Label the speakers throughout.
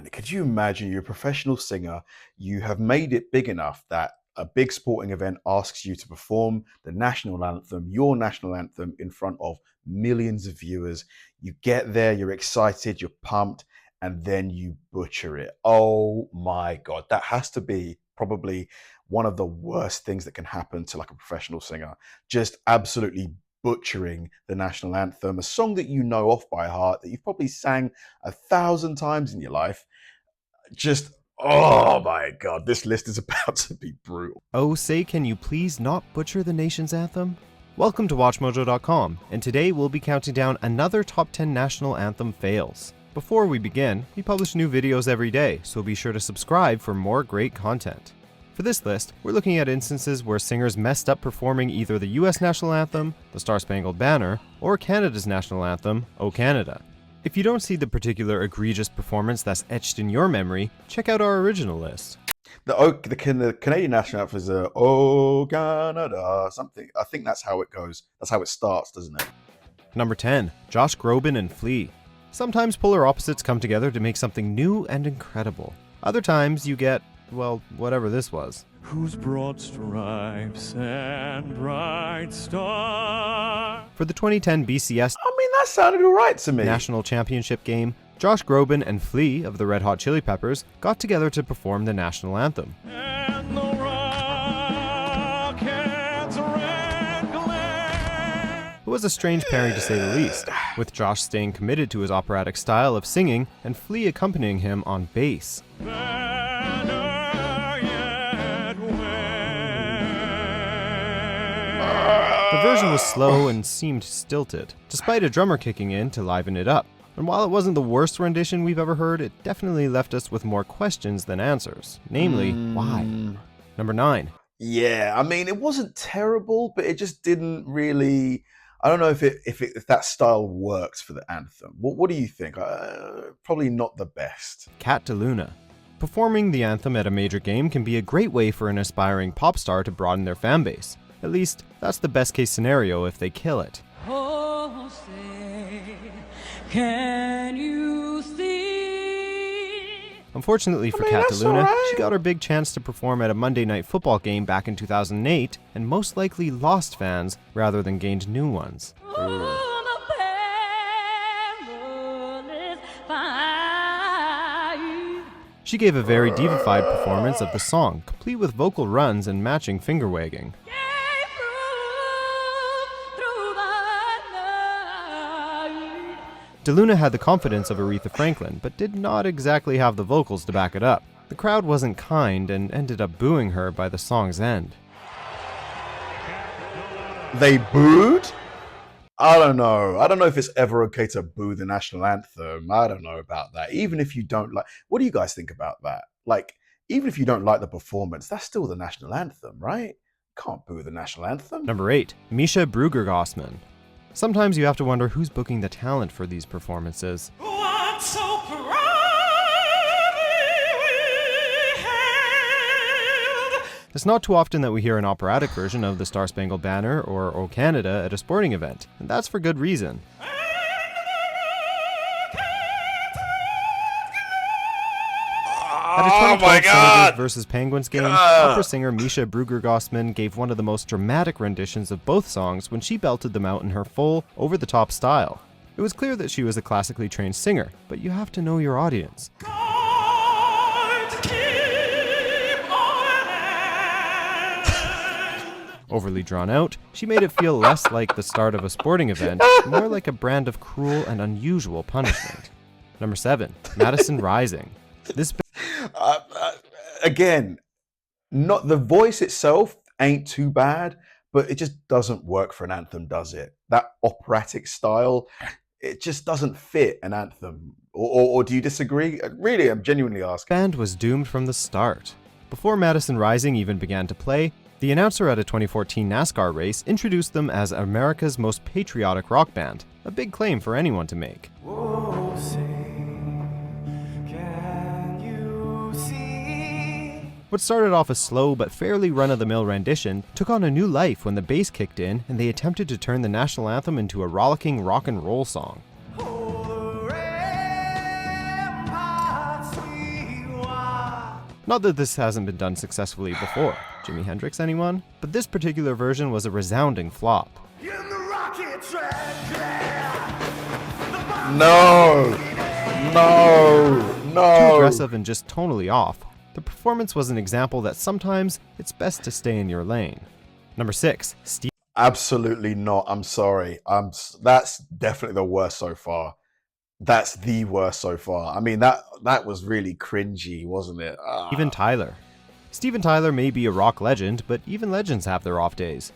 Speaker 1: man, could you imagine you're a professional singer, you have made it big enough that a big sporting event asks you to perform the national anthem, your national anthem, in front of millions of viewers. You get there, you're excited, you're pumped, and then you butcher it. Oh my God, that has to be probably one of the worst things that can happen to like a professional singer. Just absolutely butchering the national anthem, a song that you know off by heart, that you've probably sang 1,000 times in your life. Just, oh my God, this list is about to be brutal.
Speaker 2: Oh, say can you please not butcher the nation's anthem? Welcome to WatchMojo.com, and today we'll be counting down another top 10 national anthem fails. Before we begin, we publish new videos every day, so be sure to subscribe for more great content. For this list, we're looking at instances where singers messed up performing either the US national anthem, the Star-Spangled Banner, or Canada's national anthem, O Canada. If you don't see the particular egregious performance that's etched in your memory, check out our original list.
Speaker 1: The Canadian national anthem is O Canada, something. I think that's how it goes. That's how it starts, doesn't it?
Speaker 2: Number 10, Josh Groban and Flea. Sometimes polar opposites come together to make something new and incredible. Other times you get, well, whatever this was.
Speaker 3: Whose broad stripes and bright star.
Speaker 2: For the 2010 BCS
Speaker 1: I mean, that sounded all right to me.
Speaker 2: National Championship game, Josh Groban and Flea of the Red Hot Chili Peppers got together to perform the national anthem.
Speaker 3: And the rockets red glare.
Speaker 2: It was a strange pairing to say the least, with Josh staying committed to his operatic style of singing and Flea accompanying him on bass. The version was slow and seemed stilted, despite a drummer kicking in to liven it up. And while it wasn't the worst rendition we've ever heard, it definitely left us with more questions than answers. Namely, why? Number 9.
Speaker 1: Yeah, I mean, it wasn't terrible, but it just didn't really. I don't know if that style works for the anthem. What do you think? Probably not the best.
Speaker 2: Deluna. Performing the anthem at a major game can be a great way for an aspiring pop star to broaden their fan base. At least, that's the best case scenario if they kill it.
Speaker 4: Oh, say, can you see?
Speaker 2: Unfortunately for Deluna, she got her big chance to perform at a Monday Night Football game back in 2008, and most likely lost fans rather than gained new ones. She gave a very divified performance of the song, complete with vocal runs and matching finger wagging. Deluna had the confidence of Aretha Franklin, but did not exactly have the vocals to back it up. The crowd wasn't kind and ended up booing her by the song's end.
Speaker 1: They booed? I don't know. I don't know if it's ever okay to boo the national anthem. I don't know about that. Even if you don't like, what do you guys think about that? Like, even if you don't like the performance, that's still the national anthem, right? Can't boo the national anthem.
Speaker 2: Number 8, Measha Brueggergosman. Sometimes you have to wonder who's booking the talent for these performances.
Speaker 3: What's so proudly we hailed.
Speaker 2: It's not too often that we hear an operatic version of the Star-Spangled Banner or O Canada at a sporting event, and that's for good reason. At a 2012 Senators vs. Penguins game, opera singer Measha Brueggergosman gave one of the most dramatic renditions of both songs when she belted them out in her full, over-the-top style. It was clear that she was a classically trained singer, but you have to know your audience. Overly drawn out, she made it feel less like the start of a sporting event, more like a brand of cruel and unusual punishment. Number 7, Madison Rising. This
Speaker 1: again, not the voice itself ain't too bad, but it just doesn't work for an anthem, does it? That operatic style, it just doesn't fit an anthem. Or do you disagree? Really, I'm genuinely asking.
Speaker 2: The band was doomed from the start. Before Madison Rising even began to play, the announcer at a 2014 NASCAR race introduced them as America's most patriotic rock band, a big claim for anyone to make.
Speaker 3: Whoa, say.
Speaker 2: What started off a slow but fairly run-of-the-mill rendition took on a new life when the bass kicked in and they attempted to turn the national anthem into a rollicking rock and roll song. Not that this hasn't been done successfully before. Jimi Hendrix, anyone? But this particular version was a resounding flop.
Speaker 1: No!
Speaker 2: Too aggressive and just tonally off, the performance was an example that sometimes it's best to stay in your lane. Number 6, Steve.
Speaker 1: Absolutely not. I'm sorry. That's definitely the worst so far. That's the worst so far. I mean, that was really cringy, wasn't it?
Speaker 2: Steven Tyler. Steven Tyler may be a rock legend, but even legends have their off days.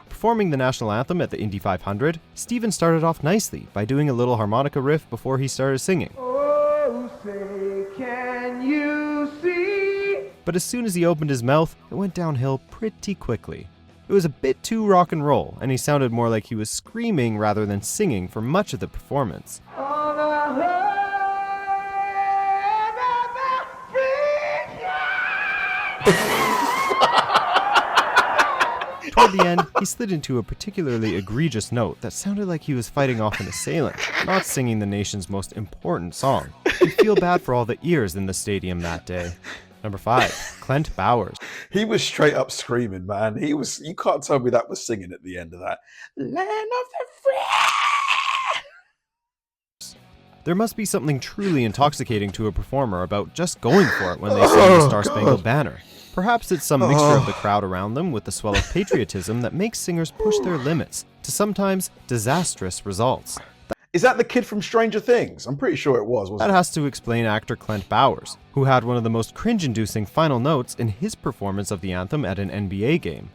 Speaker 2: Performing the national anthem at the Indy 500, Steven started off nicely by doing a little harmonica riff before he started singing.
Speaker 5: Oh, say, can you see?
Speaker 2: But as soon as he opened his mouth, it went downhill pretty quickly. It was a bit too rock and roll, and he sounded more like he was screaming rather than singing for much of the performance.
Speaker 5: On a
Speaker 2: Toward the end, he slid into a particularly egregious note that sounded like he was fighting off an assailant, not singing the nation's most important song. You'd feel bad for all the ears in the stadium that day. Number 5, Clint Bowers.
Speaker 1: He was straight up screaming, man. You can't tell me that was singing at the end of that. Land of the free.
Speaker 2: There must be something truly intoxicating to a performer about just going for it when they sing the Star-Spangled Banner. Perhaps it's some mixture of the crowd around them with the swell of patriotism that makes singers push their limits to sometimes disastrous results.
Speaker 1: Is that the kid from Stranger Things? I'm pretty sure it was, wasn't
Speaker 2: That
Speaker 1: it?
Speaker 2: has to explain actor Clint Bowers, who had one of the most cringe-inducing final notes in his performance of the anthem at an NBA game.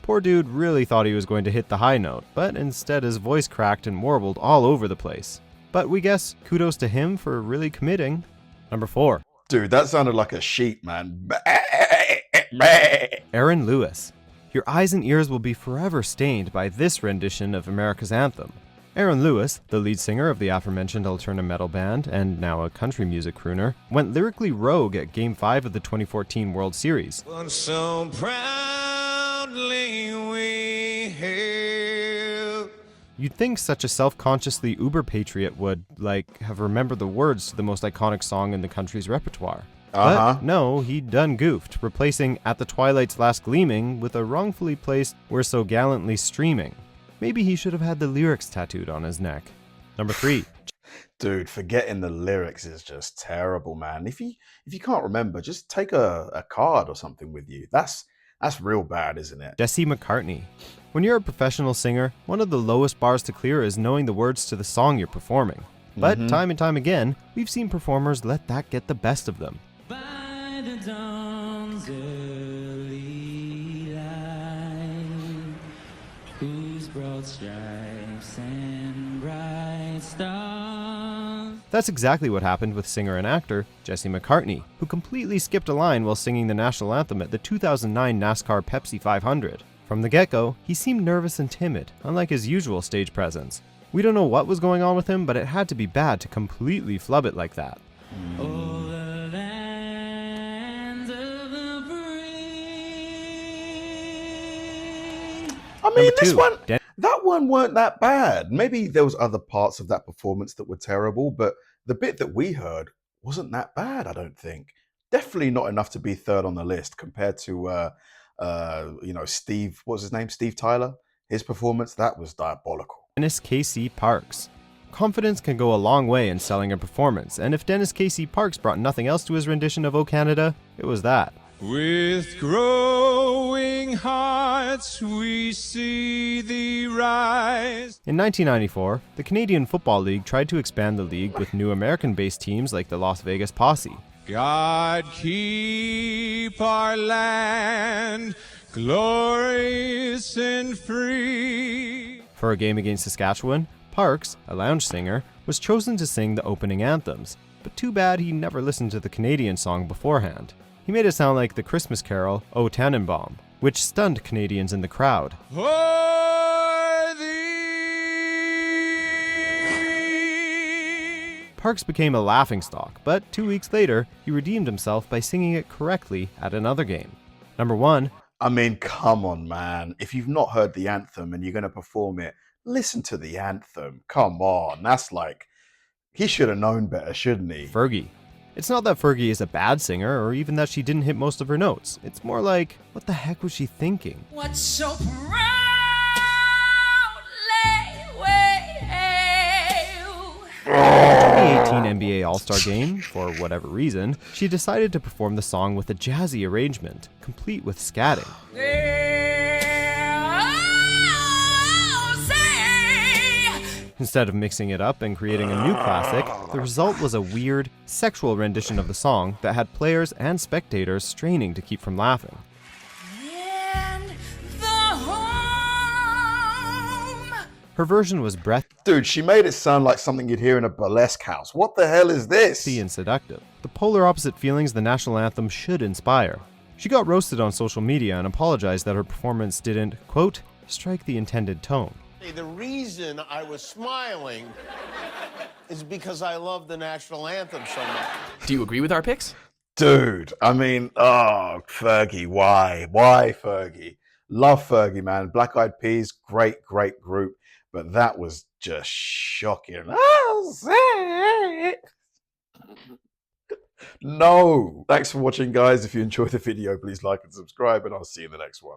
Speaker 2: Poor dude really thought he was going to hit the high note, but instead his voice cracked and warbled all over the place. But we guess kudos to him for really committing. Number 4.
Speaker 1: Dude, that sounded like a sheep, man.
Speaker 2: Aaron Lewis. Your eyes and ears will be forever stained by this rendition of America's anthem. Aaron Lewis, the lead singer of the aforementioned alternative metal band, and now a country music crooner, went lyrically rogue at Game 5 of the 2014 World Series.
Speaker 3: So proudly we hail.
Speaker 2: You'd think such a self-consciously uber-patriot would, have remembered the words to the most iconic song in the country's repertoire. But no, he'd done goofed, replacing At the Twilight's Last Gleaming with a wrongfully placed We're So Gallantly Streaming. Maybe he should have had the lyrics tattooed on his neck. Number 3.
Speaker 1: Dude, forgetting the lyrics is just terrible, man. If you can't remember, just take a card or something with you. That's real bad, isn't it?
Speaker 2: Jesse McCartney. When you're a professional singer, one of the lowest bars to clear is knowing the words to the song you're performing. But time and time again, we've seen performers let that get the best of them.
Speaker 4: By the dawn's early light, whose broad stripes and bright stars.
Speaker 2: That's exactly what happened with singer and actor Jesse McCartney, who completely skipped a line while singing the national anthem at the 2009 NASCAR Pepsi 500. From the get-go, he seemed nervous and timid, unlike his usual stage presence. We don't know what was going on with him, but it had to be bad to completely flub it like that.
Speaker 4: Oh, the lands of the free.
Speaker 1: I mean,
Speaker 2: Number 2,
Speaker 1: that one weren't that bad. Maybe there was other parts of that performance that were terrible, but the bit that we heard wasn't that bad, I don't think. Definitely not enough to be third on the list compared to, Steve, what was his name? Steve Tyler? His performance, that was diabolical.
Speaker 2: Dennis K.C. Parks. Confidence can go a long way in selling a performance, and if Dennis K.C. Parks brought nothing else to his rendition of O Canada, it was that.
Speaker 3: With growing hearts we see thee rise.
Speaker 2: In 1994, the Canadian Football League tried to expand the league with new American-based teams like the Las Vegas Posse.
Speaker 3: God keep our land glorious and free.
Speaker 2: For a game against Saskatchewan, Parks, a lounge singer, was chosen to sing the opening anthems, but too bad he never listened to the Canadian song beforehand. He made it sound like the Christmas carol, O Tannenbaum, which stunned Canadians in the crowd.
Speaker 3: For thee.
Speaker 2: Parks became a laughingstock, but 2 weeks later, he redeemed himself by singing it correctly at another game. Number 1.
Speaker 1: I mean, come on, man. If you've not heard the anthem and you're going to perform it, listen to the anthem. Come on. That's like, he should have known better, shouldn't he?
Speaker 2: Fergie. It's not that Fergie is a bad singer or even that she didn't hit most of her notes. It's more like, what the heck was she thinking?
Speaker 4: What's so proudly wave?
Speaker 2: 2018 NBA All-Star Game, for whatever reason, she decided to perform the song with a jazzy arrangement, complete with scatting. Instead of mixing it up and creating a new classic, the result was a weird, sexual rendition of the song that had players and spectators straining to keep from laughing.
Speaker 4: And the home.
Speaker 2: Her version was breathy
Speaker 1: Dude, she made it sound like something you'd hear in a burlesque house. What the hell is this?
Speaker 2: and seductive, the polar opposite feelings the national anthem should inspire. She got roasted on social media and apologized that her performance didn't, quote, strike the intended tone.
Speaker 6: The reason I was smiling is because I love the national anthem so much.
Speaker 7: Do you agree with our picks?
Speaker 1: Dude, I mean, oh, Fergie, why? Why Fergie? Love Fergie, man. Black Eyed Peas, great, great group. But that was just shocking. I'll say it. No. Thanks for watching, guys. If you enjoyed the video, please like and subscribe, and I'll see you in the next one.